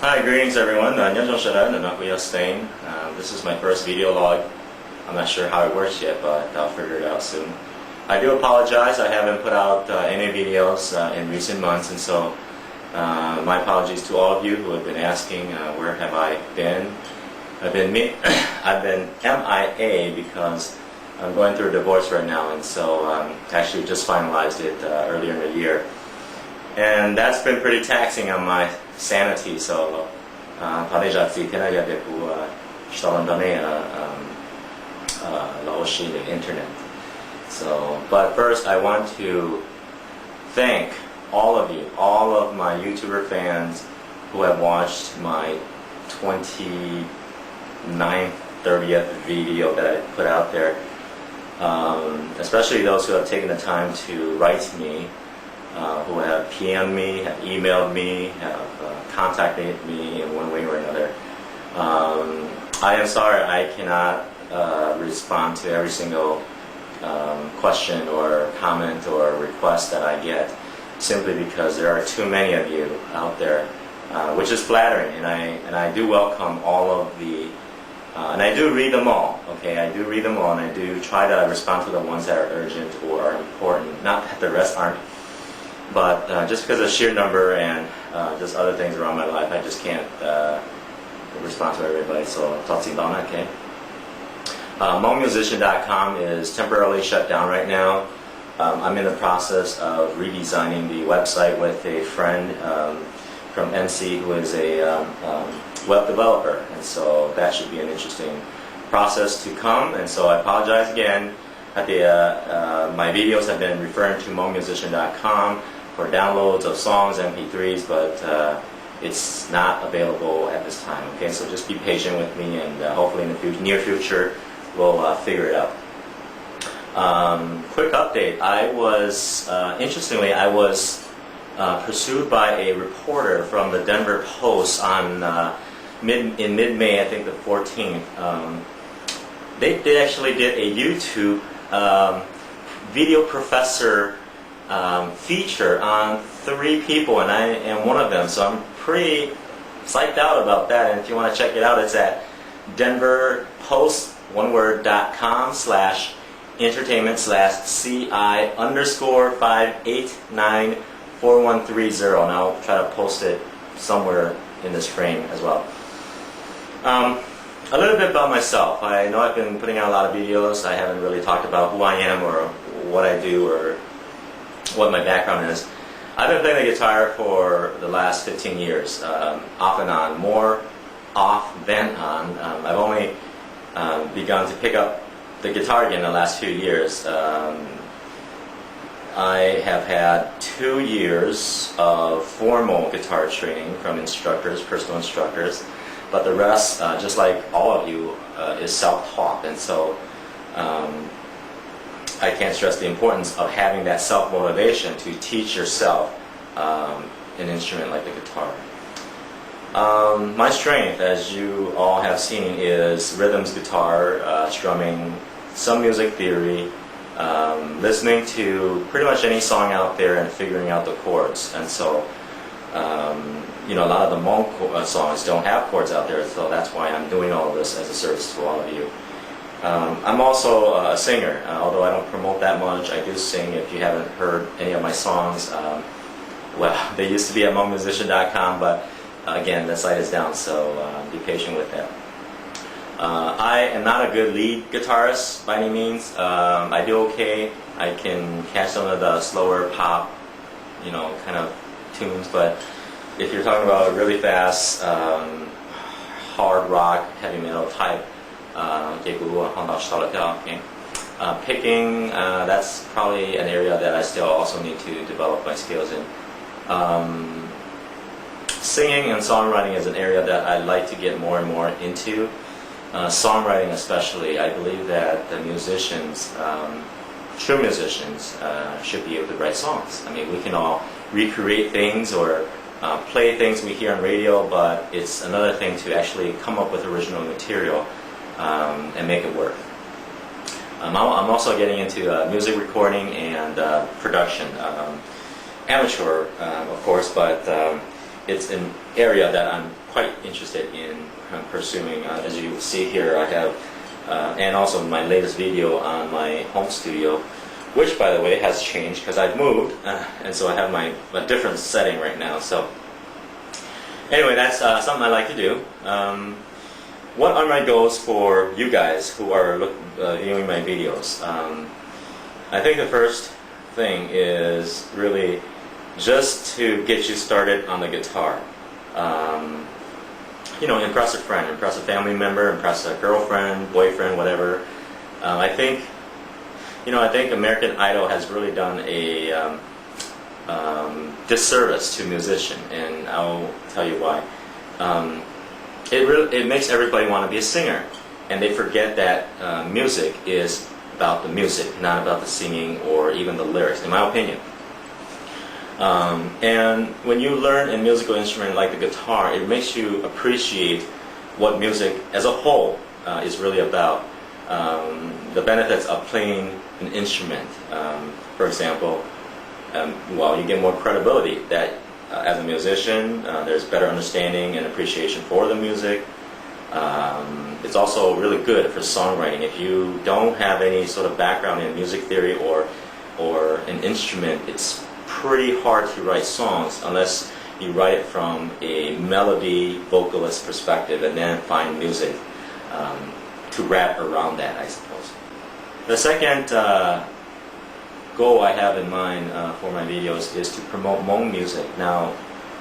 Hi, greetings everyone. Stain. This is my first video log. I'm not sure how it works yet, but I'll figure it out soon. I do apologize. I haven't put out any videos in recent months, and so my apologies to all of you who have been asking where have I been. I've been MIA because I'm going through a divorce right now, and so actually just finalized it earlier in the year. And that's been pretty taxing on my sanity, so internet. So, but first I want to thank all of you, all of my YouTuber fans who have watched my 29th, 30th video that I put out there, especially those who have taken the time to write to me, who have PM'd me, have emailed me, have contacted me in one way or another. I am sorry I cannot respond to every single question or comment or request that I get, simply because there are too many of you out there, which is flattering, and I do welcome all of the, and I do read them all, okay, I do read them all, and I do try to respond to the ones that are urgent or are important, not that the rest aren't, but just because of sheer number and just other things around my life, I just can't respond to everybody, so talk to you about that, okay? Hmongmusician.com is temporarily shut down right now. I'm in the process of redesigning the website with a friend from NC who is a web developer, and so that should be an interesting process to come, and so I apologize again. My videos have been referring to Hmongmusician.com for downloads of songs, MP3s, but it's not available at this time, okay? So just be patient with me, and hopefully in the near future we'll figure it out. Quick update. I was, interestingly, I was pursued by a reporter from the Denver Post on in mid-May, I think the 14th. They actually did a YouTube video professor feature on 3 people, and I am one of them, so I'm pretty psyched out about that. And if you want to check it out, it's at denverpost.com/entertainment/CI_5894130, and I'll try to post it somewhere in this frame as well. A little bit about myself. I know I've been putting out a lot of videos. I haven't really talked about who I am or what I do or what my background is. I've been playing the guitar for the last 15 years, off and on, more off than on. I've only begun to pick up the guitar again in the last few years. I have had 2 years of formal guitar training from instructors, personal instructors, but the rest, just like all of you, is self-taught, and so I can't stress the importance of having that self-motivation to teach yourself an instrument like the guitar. My strength, as you all have seen, is rhythms guitar, strumming, some music theory, listening to pretty much any song out there and figuring out the chords. And so, you know, a lot of the Hmong songs don't have chords out there, so that's why I'm doing all of this as a service to all of you. I'm also a singer, although I don't promote that much. I do sing. If you haven't heard any of my songs, well, they used to be at Hmongmusician.com, but again, the site is down, so be patient with that. I am not a good lead guitarist by any means. I do okay. I can catch some of the slower pop, you know, kind of tunes, but if you're talking about really fast, hard rock, heavy metal type, picking, that's probably an area that I still also need to develop my skills in. Singing and songwriting is an area that I'd like to get more and more into. Songwriting especially, I believe that the musicians, true musicians, should be able to write songs. I mean, we can all recreate things or play things we hear on radio, but it's another thing to actually come up with original material and make it work. I'm also getting into music recording and production. Amateur, of course, but it's an area that I'm quite interested in pursuing. As you see here, I have, and also my latest video on my home studio, which by the way has changed because I've moved, and so I have a different setting right now. So anyway, that's something I like to do. What are my goals for you guys who are viewing my videos? I think the first thing is really just to get you started on the guitar. You know, impress a friend, impress a family member, impress a girlfriend, boyfriend, whatever. I think American Idol has really done a disservice to musicians, and I'll tell you why. It makes everybody want to be a singer, and they forget that music is about the music, not about the singing or even the lyrics, in my opinion. And when you learn a musical instrument like the guitar, it makes you appreciate what music as a whole is really about. The benefits of playing an instrument. For example, well, you get more credibility that as a musician, there's better understanding and appreciation for the music. It's also really good for songwriting. If you don't have any sort of background in music theory or an instrument, it's pretty hard to write songs unless you write it from a melody vocalist perspective and then find music to wrap around that, I suppose. The second goal I have in mind for my videos is to promote Hmong music. Now,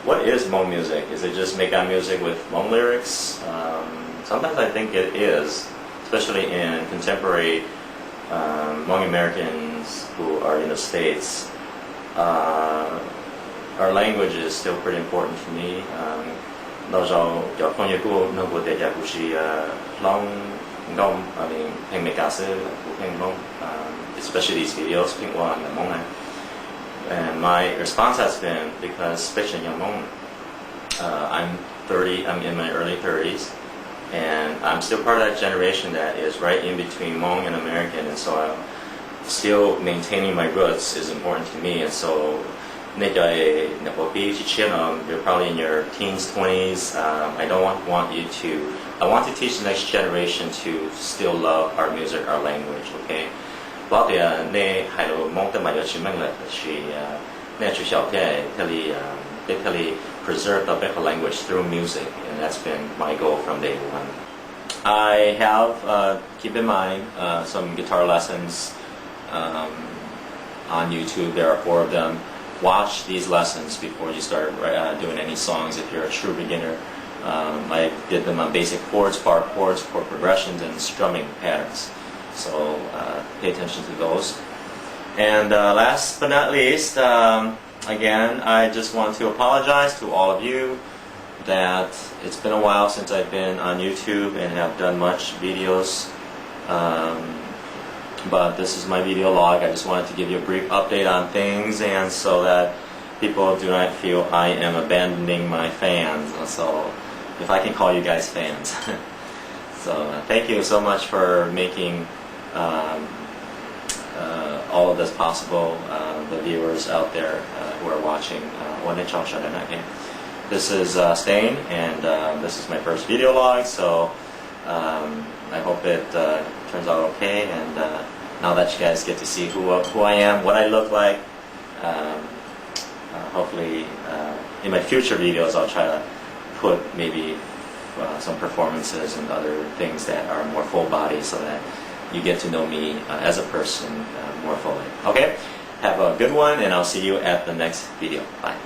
what is Hmong music? Is it just make-up music with Hmong lyrics? Sometimes I think it is, especially in contemporary Hmong Americans who are in the States. Our language is still pretty important to me. Especially these videos, and my response has been because I'm 30, I'm in my early 30s, and I'm still part of that generation that is right in between Hmong and American, and so still maintaining my roots is important to me. And so you're probably in your teens, 20s. I want to teach the next generation to still love our music, our language, okay? Basically preserve the Beca language through music, and that's been my goal from day one. I have, keep in mind, some guitar lessons on YouTube. There are 4 of them. Watch these lessons before you start doing any songs if you're a true beginner. I did them on basic chords, chord progressions, and strumming patterns. So pay attention to those. And last but not least, again, I just want to apologize to all of you that it's been a while since I've been on YouTube and have done much videos. But this is my video log. I just wanted to give you a brief update on things, and so that people do not feel I am abandoning my fans. So if I can call you guys fans. So thank you so much for making all of this possible, the viewers out there who are watching. This is Stain, and this is my first video log, so I hope it turns out okay, and now that you guys get to see who I am, what I look like, hopefully in my future videos I'll try to put maybe some performances and other things that are more full body so that you get to know me as a person more fully. Okay? Have a good one, and I'll see you at the next video. Bye.